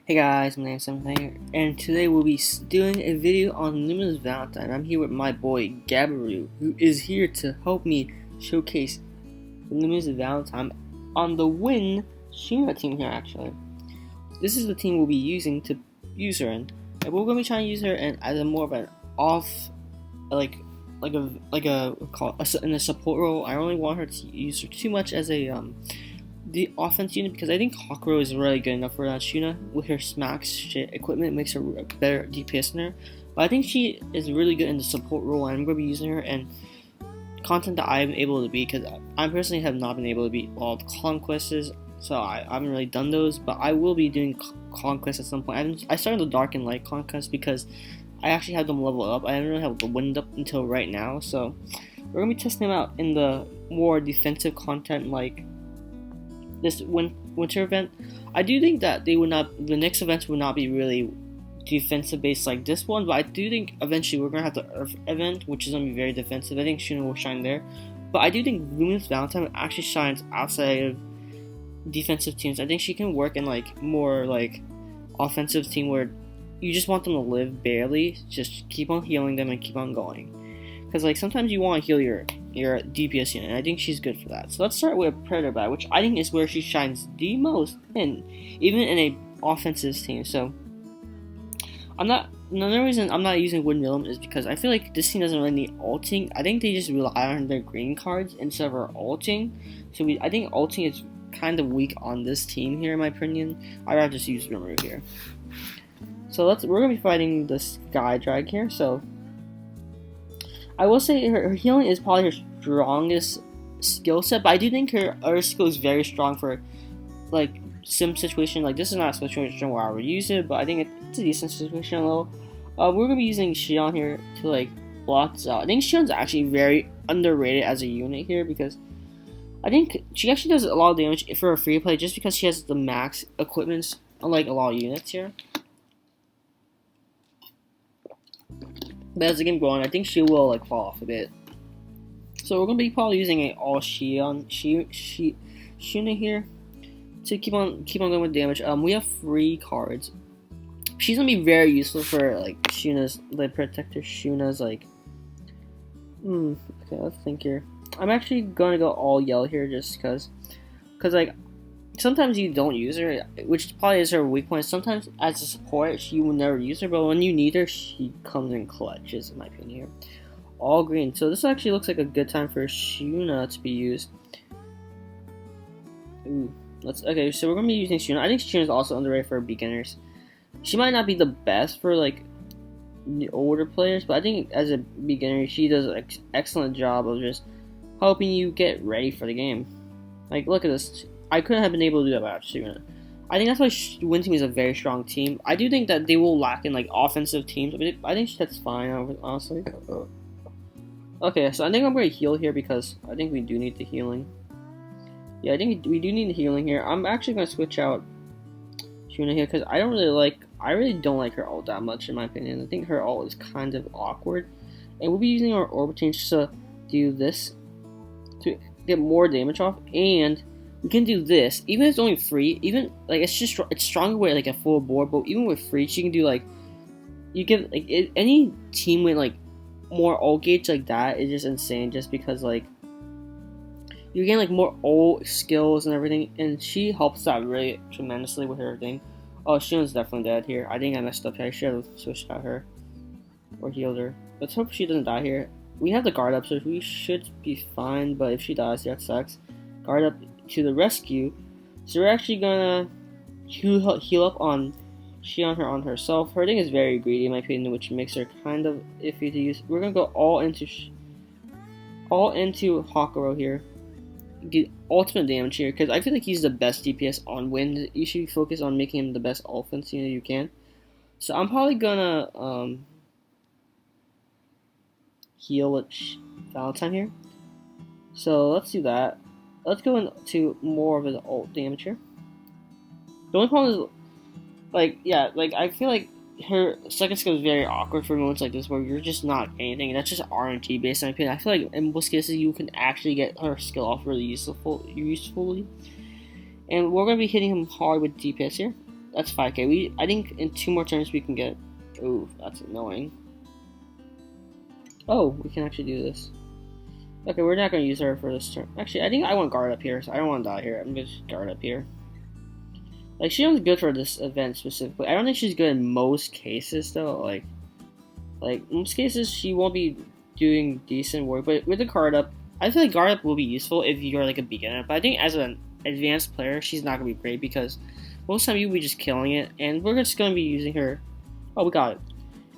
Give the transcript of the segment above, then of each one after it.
Hey guys, my name is Sam and today we'll be doing a video on Luminous Valentine. I'm here with my boy Gabaru, who is here to help me showcase Luminous Valentine on the Win Shuna team here. Actually, this is the team we'll be using to use her in, and we're going to be trying to use her in as a more of an off, in a support role. I don't really want her to use her too much as the offense unit, because I think Hawkrow is really good enough for that. Shuna, with her smacks shit equipment, makes her a better DPS than her. But I think she is really good in the support role, and I'm going to be using her in content that I'm able to beat, because I personally have not been able to beat all the conquests, so I haven't really done those, but I will be doing conquests at some point. I started the Dark and Light conquest because I actually have them level up. I haven't really had the wind up until right now, so we're going to be testing them out in the more defensive content like this winter event. I do think that the next events will not be really defensive based like this one, but I do think eventually we're gonna have the Earth event, which is gonna be very defensive. I think Shuna will shine there, but I do think Luminous Valentine actually shines outside of defensive teams. I think she can work in like more like offensive team where you just want them to live barely, just keep on healing them and keep on going. Because like sometimes you want to heal your DPS unit, and I think she's good for that. So let's start with Predator Bat, which I think is where she shines the most, in even in a offensive team. So another reason I'm not using Wind Realm is because I feel like this team doesn't really need ulting. I think they just rely on their green cards instead of our ulting. So I think ulting is kind of weak on this team here, in my opinion. I'd rather just use Rimuru here. So we're gonna be fighting the Sky Drag here. So I will say her healing is probably her strongest skill set, but I do think her other skill is very strong for like sim situation. Like this is not a situation where I would use it, but I think it's a decent situation though. We're gonna be using Xion here to like block this out. I think Xion's actually very underrated as a unit here, because I think she actually does a lot of damage for a free play just because she has the max equipments, unlike a lot of units here. But as the game goes on, I think she will like fall off a bit. So we're gonna be probably using a all Shuna here to keep on going with damage. We have free cards. She's gonna be very useful for like Shuna's the protector. Shuna's like, okay, let's think here. I'm actually gonna go all yellow here just because like sometimes you don't use her, which probably is her weak point. Sometimes as a support, you will never use her, but when you need her, she comes in clutches, in my opinion here. All green. So this actually looks like a good time for Shuna to be used. Ooh, okay, so we're going to be using Shuna. I think Shuna is also underrated for beginners. She might not be the best for, like, the older players, but I think as a beginner, she does an excellent job of just helping you get ready for the game. Like, look at this. I couldn't have been able to do that without Shuna. I think that's why Win Team is a very strong team. I do think that they will lack in like offensive teams. I think that's fine, honestly. Okay, so I think I'm going to heal here because I think we do need the healing. Yeah, I think we do need the healing here. I'm actually going to switch out Shuna here because I really don't like her ult that much, in my opinion. I think her ult is kind of awkward. And we'll be using our Orbital Change to do this to get more damage off, and we can do this, even if it's only free, even, like, it's stronger with, like, a full board, but even with free, she can do, like, you give, like, any team with, like, more ult gauge like that is just insane, just because, like, you gain, like, more ult skills and everything, and she helps out really tremendously with her thing. Oh, Shuna's definitely dead here. I think I messed up here. I should have switched out her, or healed her. Let's hope she doesn't die here. We have the guard up, so we should be fine, but if she dies, that sucks. Guard up to the rescue. So we're actually gonna heal up on on herself. Her thing is very greedy, in my opinion, which makes her kind of iffy to use. We're gonna go all into Hawkrow here. Get ultimate damage here, because I feel like he's the best DPS on Wind. You should focus on making him the best offense unit you can. So I'm probably gonna heal with Valentine here. So let's do that. Let's go into more of an ult damage here. The only problem is, like, yeah, like, I feel like her second skill is very awkward for moments like this where you're just not anything. That's just RNG based on my opinion. I feel like in most cases you can actually get her skill off really usefully. And we're going to be hitting him hard with DPS here. That's 5k. I think in 2 more turns we can get. Ooh, that's annoying. Oh, we can actually do this. Okay, we're not gonna use her for this turn. Actually, I think I want guard up here, so I don't want to die here. I'm gonna just guard up here. Like, Shion's good for this event specifically. I don't think she's good in most cases though. Like most cases, she won't be doing decent work. But with the guard up, I feel like guard up will be useful if you're like a beginner. But I think as an advanced player, she's not gonna be great because most of the time you'll be just killing it, and we're just gonna be using her. Oh, we got it,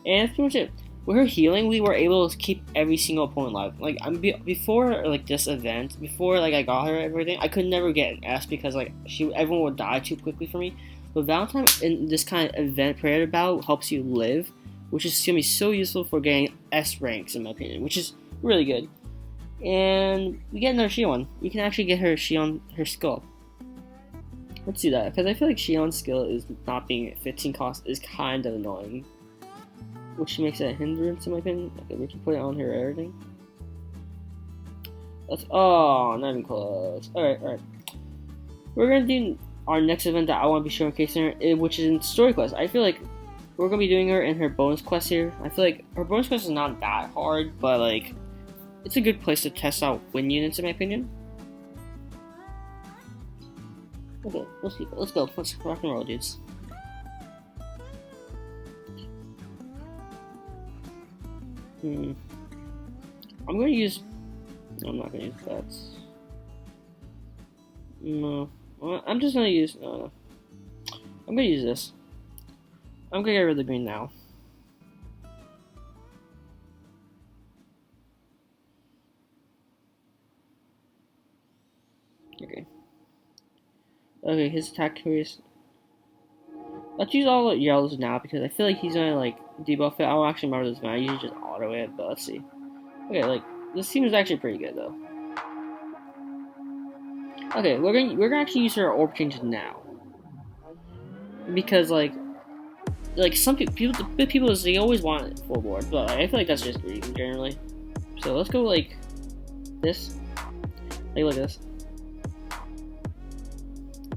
and that's pretty much it. With her healing, we were able to keep every single opponent alive. Like before, like this event, before like I got her and everything, I could never get an S because like everyone would die too quickly for me. But Valentine in this kind of event prayer battle helps you live, which is gonna be so useful for getting S ranks in my opinion, which is really good. And we get another Shion. We can actually get her Shion her skill. Let's do that because I feel like Shion's skill is not being at 15 cost is kind of annoying. Which makes it a hindrance in my opinion. Okay, we can put it on her everything. Oh, not even close. Alright. We're gonna do our next event that I want to be showcasing her, which is in story quest. I feel like we're gonna be doing her in her bonus quest here. I feel like her bonus quest is not that hard, but like it's a good place to test out win units in my opinion. Okay, let's go. Let's rock and roll, dudes. I'm gonna use. No, I'm not gonna use that. No, I'm just gonna use. No. I'm gonna use this. I'm gonna get rid of the green now. Okay, his attack curious. Let's use all the yellows now because I feel like he's gonna like debuff it. I don't actually remember this man. I usually just auto it, but let's see. Okay, like this team is actually pretty good though. Okay, we're gonna actually use her orb changes now because like some people they always want it full board, but like, I feel like that's just greedy generally. So let's go like this. Like look at this.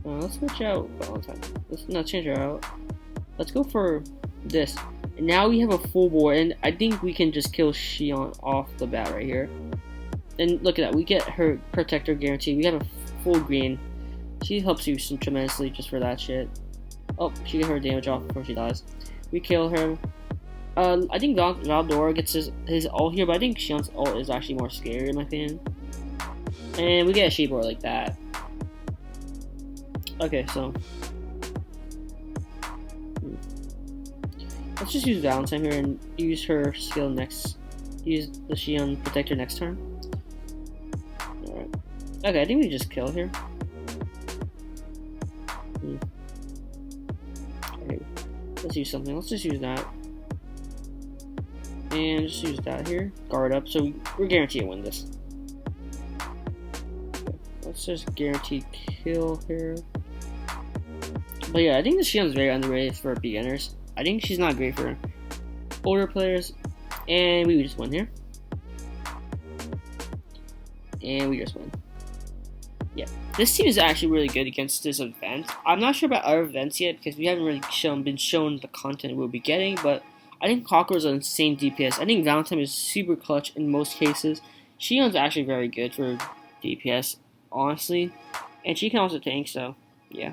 Let's switch out Valentine. Let's not change her out. Let's go for this. And now we have a full board, and I think we can just kill Shion off the bat right here. And look at that, we get her protector guarantee. We have a full green. She helps you tremendously just for that shit. Oh, she get her damage off before she dies. We kill her. I think Valdora gets his ult here, but I think Shion's ult is actually more scary in my opinion. And we get a Shibor like that. Okay, so let's just use Valentine here and use her skill next. Use the Shion Protector next turn. Alright. Okay, I think we just kill here. Okay, let's use something. Let's just use that. And just use that here. Guard up, so we're guaranteed to win this. Okay, let's just guarantee kill here. But yeah, I think the Shion's very underrated for beginners. I think she's not great for older players. And we just win here. And we just win. Yeah, this team is actually really good against this event. I'm not sure about other events yet because we haven't really been shown the content we'll be getting. But I think Cocker is an insane DPS. I think Valentine is super clutch in most cases. Shion's actually very good for DPS, honestly. And she can also tank, so yeah.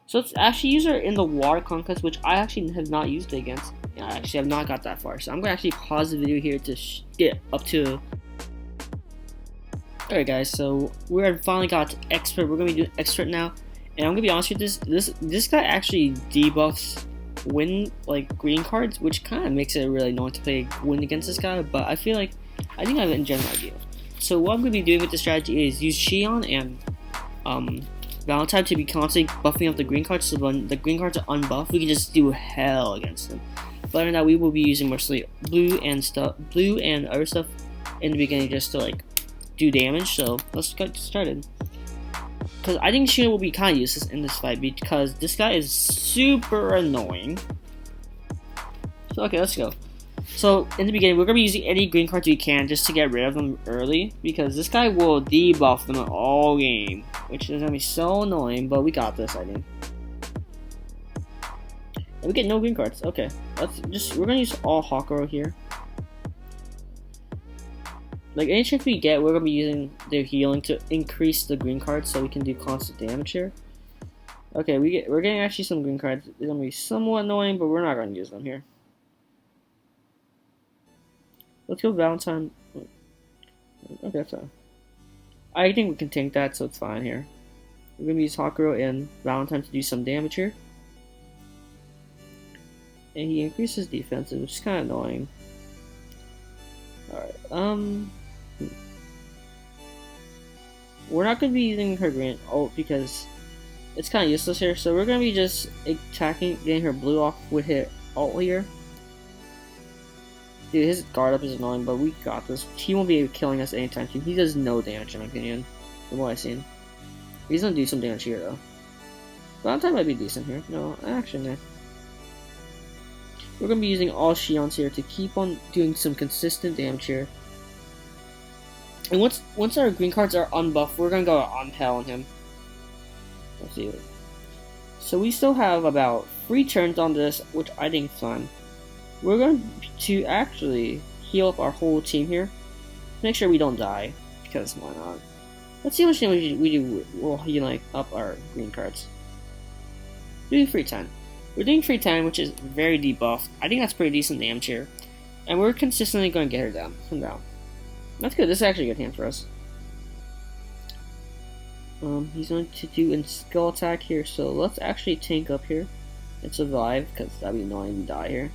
So let's actually use her in the water conquest, which I actually have not used it against. Yeah, I actually have not got that far. So I'm going to actually pause the video here to get up to... Alright guys, so we're finally got to Expert. We're going to be doing Expert now. And I'm going to be honest with this guy actually debuffs win, like, green cards, which kind of makes it really annoying to play win against this guy. But I feel like, I think I have a general idea. So what I'm going to be doing with this strategy is use Shion and Valentine to be constantly buffing up the green cards, so when the green cards are unbuffed, we can just do hell against them. But other than that, we will be using mostly blue and other stuff in the beginning just to like do damage. So let's get started. Because I think Shuna will be kind of useless in this fight because this guy is super annoying. So okay, let's go. So in the beginning, we're gonna be using any green cards we can just to get rid of them early because this guy will debuff them all game, which is gonna be so annoying. But we got this, I think. And we get no green cards. Okay, we're gonna use all Hakuro here. Like any chance we get, we're gonna be using their healing to increase the green cards so we can do constant damage here. Okay, we're getting actually some green cards. They're gonna be somewhat annoying, but we're not gonna use them here. Let's go Valentine. Okay, that's fine. I think we can tank that, so it's fine here. We're gonna use Hakuro and Valentine to do some damage here. And he increases defense, which is kind of annoying. Alright, we're not gonna be using her green ult because it's kind of useless here, so we're gonna be just attacking, getting her blue off with her ult here. Dude, his guard up is annoying, but we got this. He won't be killing us anytime soon. He does no damage, in my opinion, from what I've seen. He's gonna do some damage here, though. Valentine might be decent here. No, actually, no. We're gonna be using all Shions here to keep on doing some consistent damage here. And once our green cards are unbuffed, we're gonna go on Pell on him. Let's see. So we still have about 3 turns on this, which I think is fun. We're going to actually heal up our whole team here. Make sure we don't die, because why not? Let's see how much damage we do while healing up our green cards. Doing free time. We're doing free time, which is very debuffed. I think that's pretty decent damage here. And we're consistently going to get her down. Come down. That's good. This is actually a good hand for us. He's going to do a skill attack here, so let's actually tank up here and survive, because that'd be annoying if we die here.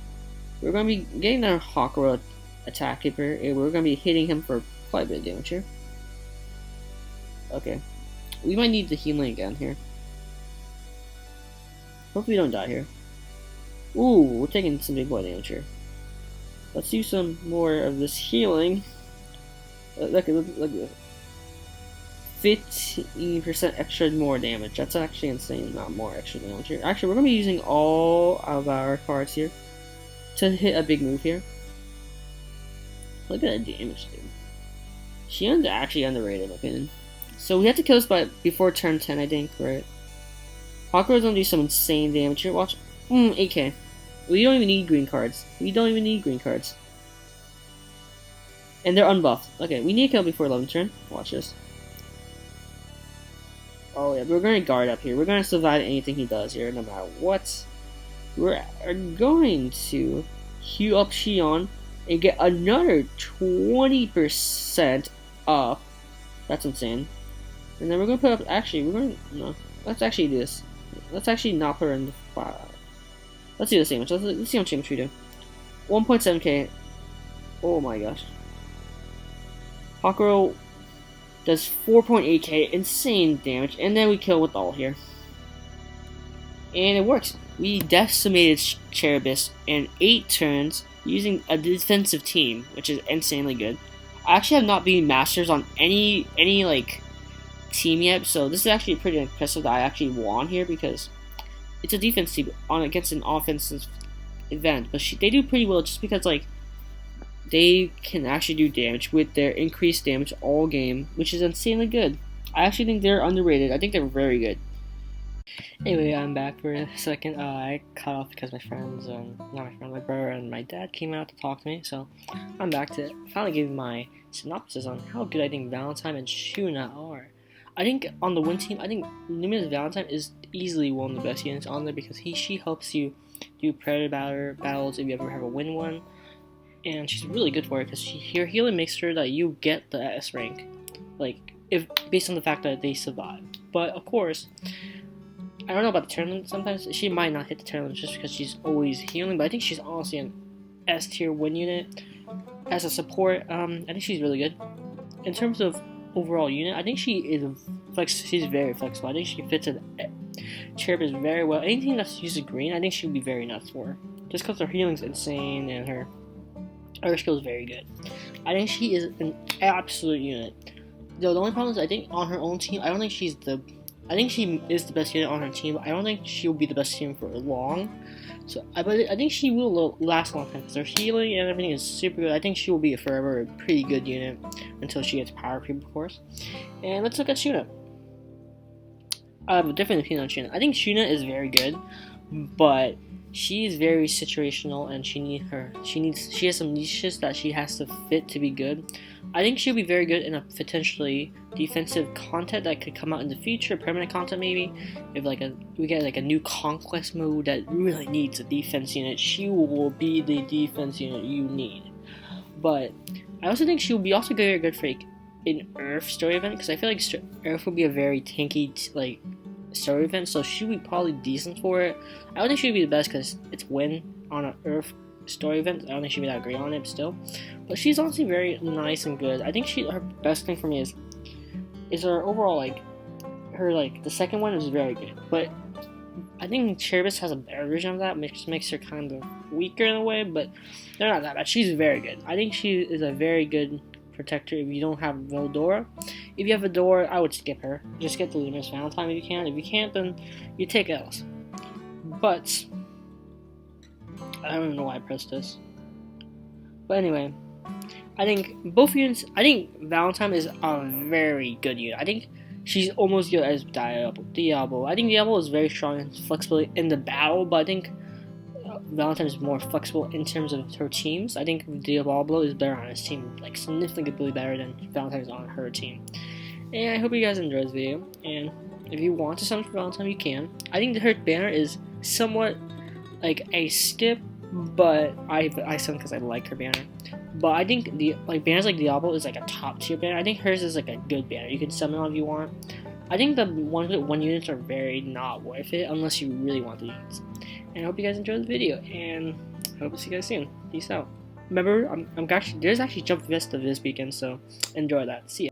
We're going to be getting our Hakuro attack here, and we're going to be hitting him for quite a bit of damage here. Okay. We might need the healing again here. Hope we don't die here. Ooh, we're taking some big boy damage here. Let's do some more of this healing. Look at this. 15% extra more damage. That's actually insane. Not more extra damage here. Actually, we're going to be using all of our cards here to hit a big move here. Look at the damage, dude. Shion's actually underrated, in my opinion. So we have to kill this before turn 10, I think, right? Hakuro's gonna do some insane damage here. Watch. 8k. We don't even need green cards. We don't even need green cards. And they're unbuffed. Okay, we need to kill before 11th turn. Watch this. Oh yeah, we're gonna guard up here. We're gonna survive anything he does here, no matter what. We're going to heal up Shion and get another 20% up. That's insane. And then we're gonna put up. Actually, no. Let's actually do this. Let's actually not put her in the fire. Let's do the same. Let's see how much damage we do. 1.7k. Oh my gosh. Hakuro does 4.8k, insane damage, and then we kill with all here. And it works. We decimated Cherubius in 8 turns using a defensive team, which is insanely good. I actually have not been masters on any like team yet, so this is actually pretty impressive that I actually won here because it's a defense team against an offensive event, but they do pretty well just because like they can actually do damage with their increased damage all game, which is insanely good. I actually think they're underrated. I think they're very good. Anyway, I'm back for a second. I cut off because my brother and my dad came out to talk to me, so I'm back to finally give my synopsis on how good I think Valentine and Shuna are. I think on the win team, I think Numina's Valentine is easily one of the best units on there because she helps you do predator battles if you ever have a win one, and she's really good for it because her healing makes sure that you get the S rank, like if based on the fact that they survive. But of course, I don't know about the tournament. Sometimes she might not hit the tournament just because she's always healing, but I think she's honestly an S tier win unit as a support. I think she's really good in terms of overall unit. I think she is she's very flexible. I think she fits in Cherubius very well. Anything that uses green, I think she would be very nuts for her. Just because her healing's insane and her skill is very good. I think she is an absolute unit. Though the only problem is I think on her own team, I think she is the best unit on her team, but I don't think she will be the best team for long. So, but I think she will last a long time because her healing and everything is super good. I think she will be forever a pretty good unit until she gets power creep, of course. And let's look at Shuna. I have a different opinion on Shuna. I think Shuna is very good, but she is very situational, and she has some niches that she has to fit to be good. I think she'll be very good in a potentially defensive content that could come out in the future, permanent content maybe. If we get like a new conquest mode that really needs a defense unit, she will be the defense unit you need. But I also think she will be also very good for like an Earth story event, because I feel like Earth will be a very tanky story event, so she would be probably decent for it. I don't think she would be the best because it's Win on an Earth story event. I don't think she'd be that great on it still, but she's honestly very nice and good. I think her best thing for me is her overall the second one is very good, but I think Cherbis has a better version of that, which makes her kind of weaker in a way, but they're not that bad. She's very good. I think she is a very good protector if you don't have Veldora. If you have Veldora, I would skip her. Just get the Luminous Valentine if you can. If you can't, then you take else. But I don't even know why I pressed this. But anyway, I think both units. I think Valentine is a very good unit. I think she's almost good as Diablo. I think Diablo is very strong and flexible in the battle, but I think Valentine is more flexible in terms of her teams. I think Diablo is better on his team, like significantly better than Valentine is on her team. And I hope you guys enjoyed this video. And if you want to summon for Valentine, you can. I think her banner is somewhat like a skip, but I summon because I like her banner. But I think banners like Diablo is like a top tier banner. I think hers is like a good banner. You can summon on if you want. I think the one units are very not worth it unless you really want the units. And I hope you guys enjoyed the video, and I hope to see you guys soon. Peace out. Remember, there's actually Jump Vista this weekend, so enjoy that. See ya.